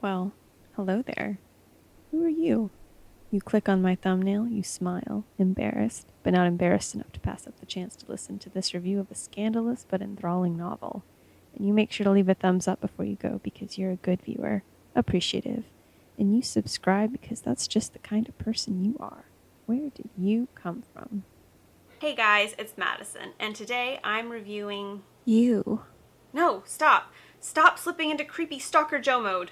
Well, hello there. Who are you? You click on my thumbnail, you smile, embarrassed, but not embarrassed enough to pass up the chance to listen to this review of a scandalous but enthralling novel. And you make sure to leave a thumbs up before you go because you're a good viewer, appreciative, and you subscribe because that's just the kind of person you are. Where did you come from? Hey guys, it's Madison, and today I'm reviewing... You. No, stop! Stop slipping into creepy Stalker Joe mode!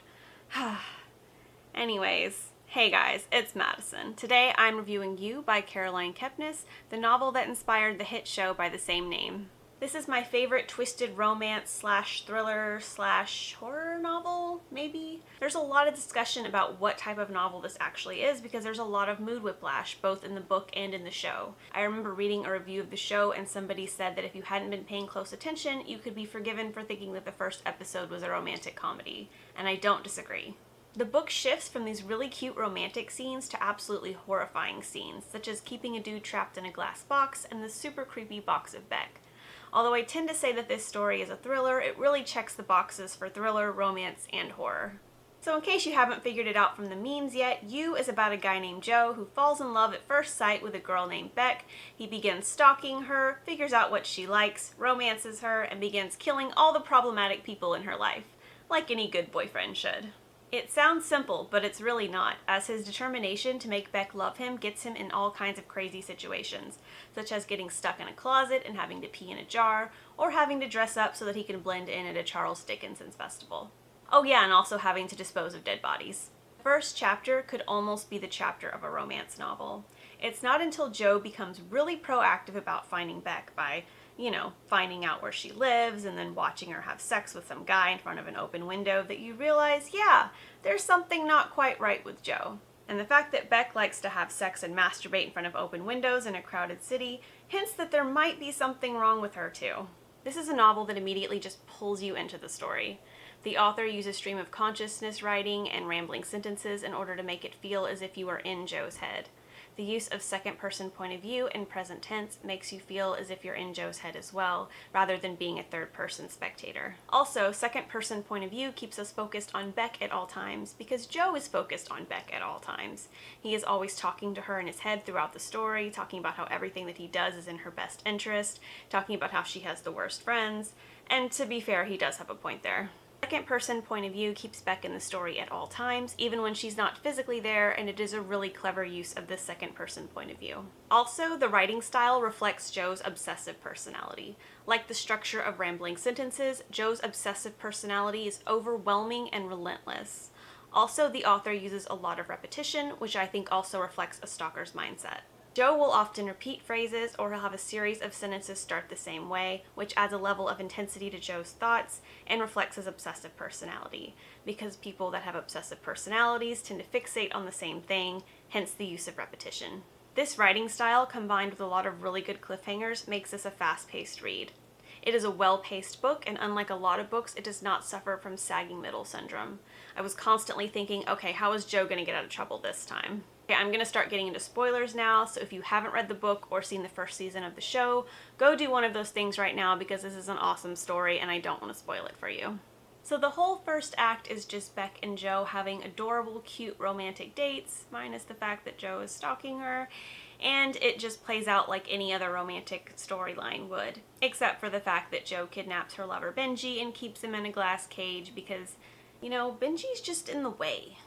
Anyways, hey guys, it's Madison. Today I'm reviewing You by Caroline Kepnes, the novel that inspired the hit show by the same name. This is my favorite twisted romance / thriller / horror novel, maybe? There's a lot of discussion about what type of novel this actually is because there's a lot of mood whiplash, both in the book and in the show. I remember reading a review of the show and somebody said that if you hadn't been paying close attention, you could be forgiven for thinking that the first episode was a romantic comedy, and I don't disagree. The book shifts from these really cute romantic scenes to absolutely horrifying scenes, such as keeping a dude trapped in a glass box and the super creepy box of Beck. Although I tend to say that this story is a thriller, it really checks the boxes for thriller, romance, and horror. So in case you haven't figured it out from the memes yet, You is about a guy named Joe who falls in love at first sight with a girl named Beck. He begins stalking her, figures out what she likes, romances her, and begins killing all the problematic people in her life, like any good boyfriend should. It sounds simple, but it's really not, as his determination to make Beck love him gets him in all kinds of crazy situations, such as getting stuck in a closet and having to pee in a jar, or having to dress up so that he can blend in at a Charles Dickens festival. Oh yeah, and also having to dispose of dead bodies. The first chapter could almost be the chapter of a romance novel. It's not until Joe becomes really proactive about finding Beck by finding out where she lives and then watching her have sex with some guy in front of an open window that you realize, yeah, there's something not quite right with Joe. And the fact that Beck likes to have sex and masturbate in front of open windows in a crowded city hints that there might be something wrong with her too. This is a novel that immediately just pulls you into the story. The author uses stream of consciousness writing and rambling sentences in order to make it feel as if you are in Joe's head. The use of second-person point of view in present tense makes you feel as if you're in Joe's head as well, rather than being a third-person spectator. Also, second-person point of view keeps us focused on Beck at all times, because Joe is focused on Beck at all times. He is always talking to her in his head throughout the story, talking about how everything that he does is in her best interest, talking about how she has the worst friends, and to be fair, he does have a point there. Second-person point of view keeps Beck in the story at all times, even when she's not physically there, and it is a really clever use of the second-person point of view. Also, the writing style reflects Joe's obsessive personality. Like the structure of rambling sentences, Joe's obsessive personality is overwhelming and relentless. Also, the author uses a lot of repetition, which I think also reflects a stalker's mindset. Joe will often repeat phrases, or he'll have a series of sentences start the same way, which adds a level of intensity to Joe's thoughts and reflects his obsessive personality, because people that have obsessive personalities tend to fixate on the same thing, hence the use of repetition. This writing style, combined with a lot of really good cliffhangers, makes this a fast-paced read. It is a well-paced book, and unlike a lot of books, it does not suffer from sagging middle syndrome. I was constantly thinking, okay, how is Joe going to get out of trouble this time? Okay, I'm going to start getting into spoilers now, so if you haven't read the book or seen the first season of the show, go do one of those things right now because this is an awesome story and I don't want to spoil it for you. So the whole first act is just Beck and Joe having adorable, cute, romantic dates, minus the fact that Joe is stalking her, and it just plays out like any other romantic storyline would, except for the fact that Joe kidnaps her lover Benji and keeps him in a glass cage because, Benji's just in the way.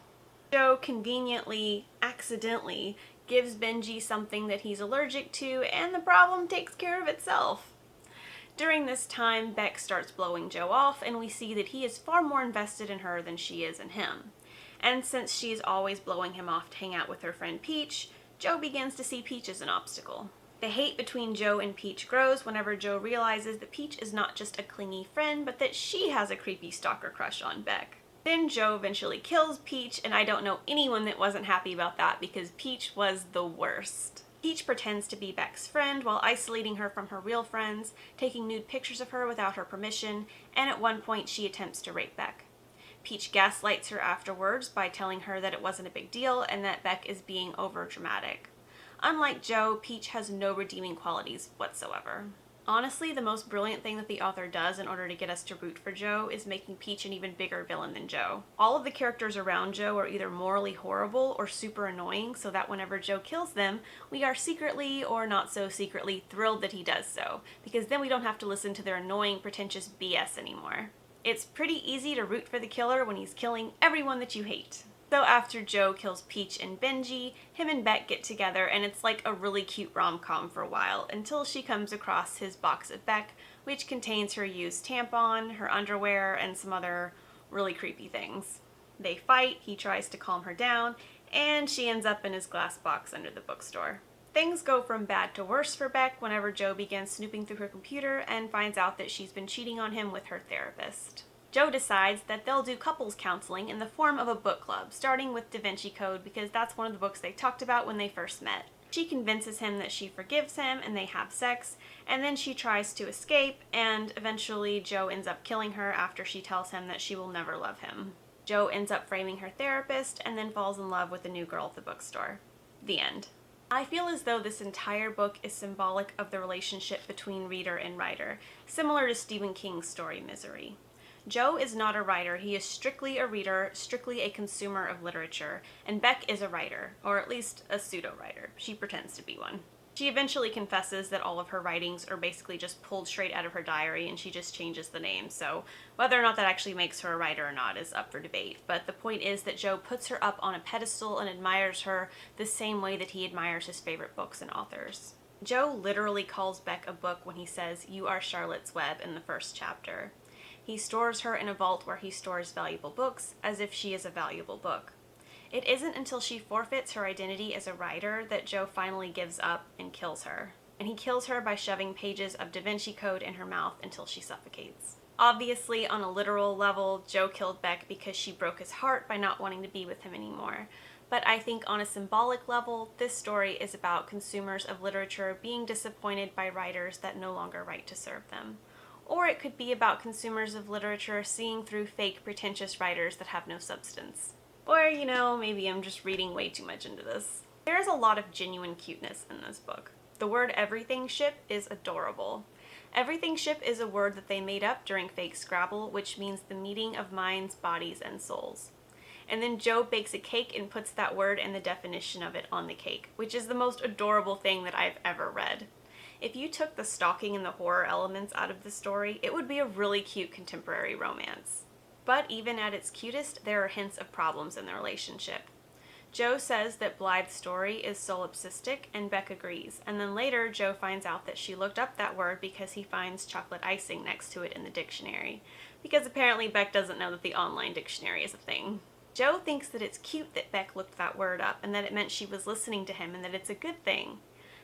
Joe conveniently, accidentally, gives Benji something that he's allergic to, and the problem takes care of itself. During this time, Beck starts blowing Joe off, and we see that he is far more invested in her than she is in him. And since she is always blowing him off to hang out with her friend Peach, Joe begins to see Peach as an obstacle. The hate between Joe and Peach grows whenever Joe realizes that Peach is not just a clingy friend, but that she has a creepy stalker crush on Beck. Then Joe eventually kills Peach, and I don't know anyone that wasn't happy about that because Peach was the worst. Peach pretends to be Beck's friend while isolating her from her real friends, taking nude pictures of her without her permission, and at one point she attempts to rape Beck. Peach gaslights her afterwards by telling her that it wasn't a big deal and that Beck is being overdramatic. Unlike Joe, Peach has no redeeming qualities whatsoever. Honestly, the most brilliant thing that the author does in order to get us to root for Joe is making Peach an even bigger villain than Joe. All of the characters around Joe are either morally horrible or super annoying, so that whenever Joe kills them, we are secretly or not so secretly thrilled that he does so, because then we don't have to listen to their annoying, pretentious BS anymore. It's pretty easy to root for the killer when he's killing everyone that you hate. So after Joe kills Peach and Benji, him and Beck get together and it's like a really cute rom-com for a while until she comes across his box of Beck, which contains her used tampon, her underwear, and some other really creepy things. They fight, he tries to calm her down, and she ends up in his glass box under the bookstore. Things go from bad to worse for Beck whenever Joe begins snooping through her computer and finds out that she's been cheating on him with her therapist. Joe decides that they'll do couples counseling in the form of a book club, starting with Da Vinci Code because that's one of the books they talked about when they first met. She convinces him that she forgives him and they have sex, and then she tries to escape, and eventually Joe ends up killing her after she tells him that she will never love him. Joe ends up framing her therapist and then falls in love with the new girl at the bookstore. The end. I feel as though this entire book is symbolic of the relationship between reader and writer, similar to Stephen King's story Misery. Joe is not a writer, he is strictly a reader, strictly a consumer of literature, and Beck is a writer, or at least a pseudo-writer. She pretends to be one. She eventually confesses that all of her writings are basically just pulled straight out of her diary and she just changes the name, so whether or not that actually makes her a writer or not is up for debate. But the point is that Joe puts her up on a pedestal and admires her the same way that he admires his favorite books and authors. Joe literally calls Beck a book when he says, "You are Charlotte's Web" in the first chapter. He stores her in a vault where he stores valuable books, as if she is a valuable book. It isn't until she forfeits her identity as a writer that Joe finally gives up and kills her. And he kills her by shoving pages of Da Vinci Code in her mouth until she suffocates. Obviously, on a literal level, Joe killed Beck because she broke his heart by not wanting to be with him anymore. But I think on a symbolic level, this story is about consumers of literature being disappointed by writers that no longer write to serve them. Or it could be about consumers of literature seeing through fake, pretentious writers that have no substance. Or, maybe I'm just reading way too much into this. There is a lot of genuine cuteness in this book. The word everything ship is adorable. Everything ship is a word that they made up during fake Scrabble, which means the meeting of minds, bodies, and souls. And then Joe bakes a cake and puts that word and the definition of it on the cake, which is the most adorable thing that I've ever read. If you took the stalking and the horror elements out of the story, it would be a really cute contemporary romance. But even at its cutest, there are hints of problems in the relationship. Joe says that Blythe's story is solipsistic, and Beck agrees, and then later Joe finds out that she looked up that word because he finds chocolate icing next to it in the dictionary, because apparently Beck doesn't know that the online dictionary is a thing. Joe thinks that it's cute that Beck looked that word up, and that it meant she was listening to him, and that it's a good thing.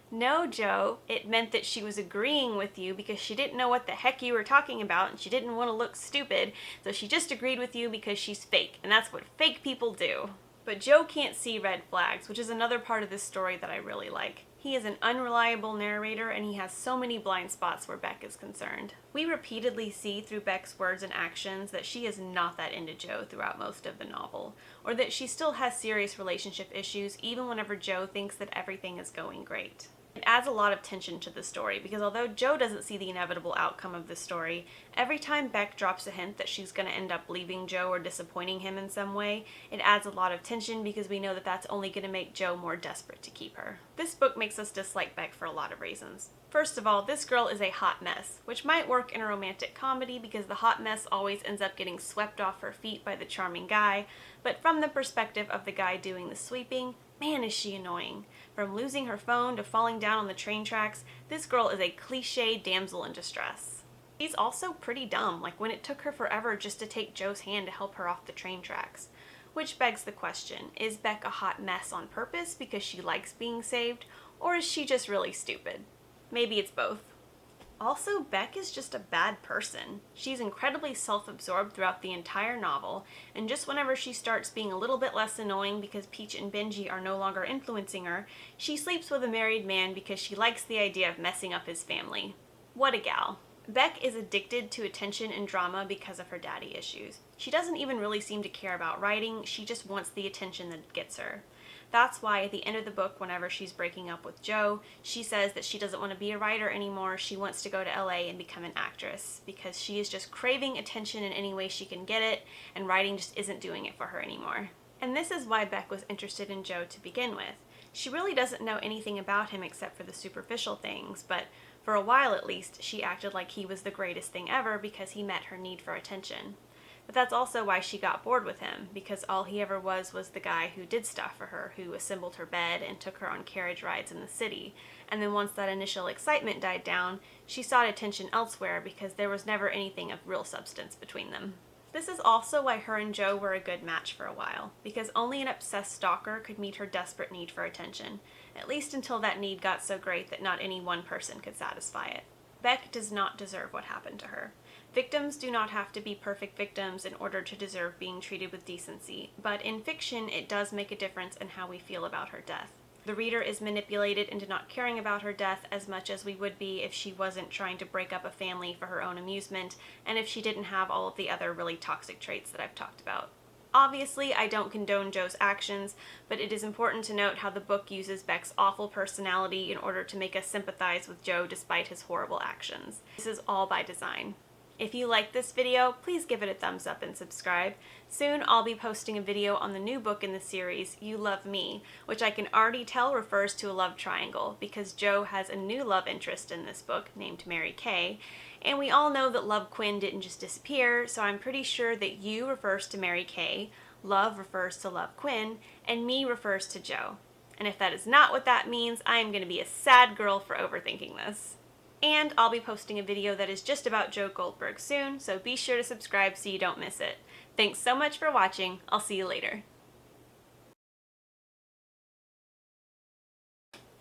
No, Joe, it meant that she was agreeing with you because she didn't know what the heck you were talking about and she didn't want to look stupid, so she just agreed with you because she's fake, and that's what fake people do. But Joe can't see red flags, which is another part of this story that I really like. He is an unreliable narrator and he has so many blind spots where Beck is concerned. We repeatedly see through Beck's words and actions that she is not that into Joe throughout most of the novel, or that she still has serious relationship issues even whenever Joe thinks that everything is going great. It adds a lot of tension to the story because although Joe doesn't see the inevitable outcome of the story, every time Beck drops a hint that she's going to end up leaving Joe or disappointing him in some way, it adds a lot of tension because we know that that's only going to make Joe more desperate to keep her. This book makes us dislike Beck for a lot of reasons. First of all, this girl is a hot mess, which might work in a romantic comedy because the hot mess always ends up getting swept off her feet by the charming guy, but from the perspective of the guy doing the sweeping, man is she annoying. From losing her phone to falling down on the train tracks, this girl is a cliché damsel in distress. She's also pretty dumb, like when it took her forever just to take Joe's hand to help her off the train tracks. Which begs the question, is Beck a hot mess on purpose because she likes being saved, or is she just really stupid? Maybe it's both. Also, Beck is just a bad person. She's incredibly self-absorbed throughout the entire novel, and just whenever she starts being a little bit less annoying because Peach and Benji are no longer influencing her, she sleeps with a married man because she likes the idea of messing up his family. What a gal. Beck is addicted to attention and drama because of her daddy issues. She doesn't even really seem to care about writing, she just wants the attention that gets her. That's why at the end of the book, whenever she's breaking up with Joe, she says that she doesn't want to be a writer anymore, she wants to go to LA and become an actress, because she is just craving attention in any way she can get it, and writing just isn't doing it for her anymore. And this is why Beck was interested in Joe to begin with. She really doesn't know anything about him except for the superficial things, but for a while at least, she acted like he was the greatest thing ever because he met her need for attention. But that's also why she got bored with him, because all he ever was the guy who did stuff for her, who assembled her bed and took her on carriage rides in the city. And then once that initial excitement died down, she sought attention elsewhere because there was never anything of real substance between them. This is also why her and Joe were a good match for a while, because only an obsessed stalker could meet her desperate need for attention, at least until that need got so great that not any one person could satisfy it. Beck does not deserve what happened to her. Victims do not have to be perfect victims in order to deserve being treated with decency, but in fiction it does make a difference in how we feel about her death. The reader is manipulated into not caring about her death as much as we would be if she wasn't trying to break up a family for her own amusement, and if she didn't have all of the other really toxic traits that I've talked about. Obviously, I don't condone Joe's actions, but it is important to note how the book uses Beck's awful personality in order to make us sympathize with Joe despite his horrible actions. This is all by design. If you like this video, please give it a thumbs up and subscribe. Soon I'll be posting a video on the new book in the series, You Love Me, which I can already tell refers to a love triangle, because Joe has a new love interest in this book named Mary Kay, and we all know that Love Quinn didn't just disappear, so I'm pretty sure that You refers to Mary Kay, Love refers to Love Quinn, and Me refers to Joe. And if that is not what that means, I am going to be a sad girl for overthinking this. And I'll be posting a video that is just about Joe Goldberg soon, so be sure to subscribe so you don't miss it. Thanks so much for watching. I'll see you later.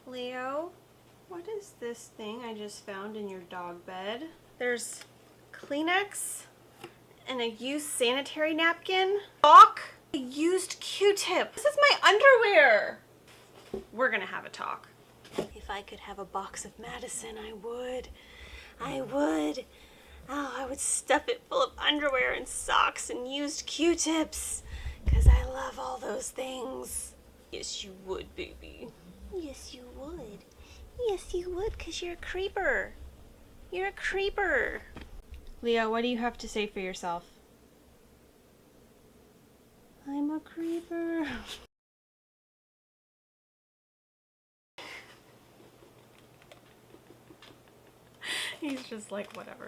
Leo, what is this thing I just found in your dog bed? There's Kleenex and a used sanitary napkin. Talk? A used Q-tip. This is my underwear. We're gonna have a talk. If I could have a box of Madison, I would. I would. Oh, I would stuff it full of underwear and socks and used Q-tips. 'Cause I love all those things. Yes, you would, baby. Yes, you would. Yes, you would, 'cause you're a creeper. You're a creeper. Leo, what do you have to say for yourself? I'm a creeper. He's just like, whatever.